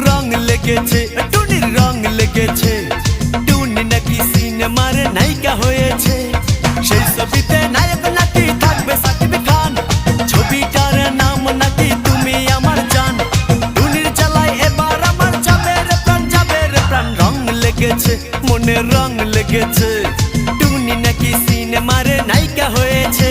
রং লেগেছে, টুনির রং লেগেছে। টুনি নাকি সিনেমার নায়িকা হয়েছে। সেই ছবিতে নায়ক নাকি থাকবে সাকিব খান। ছবিটার নাম নাকি তুমি আমার জান। টুনির জ্বালায় এবার আমার যাবে রে প্রাণ, যাবে রে প্রাণ। রং লেগেছে, মনে রং লেগেছে। টুনি নাকি সিনেমার নায়িকা হয়েছে।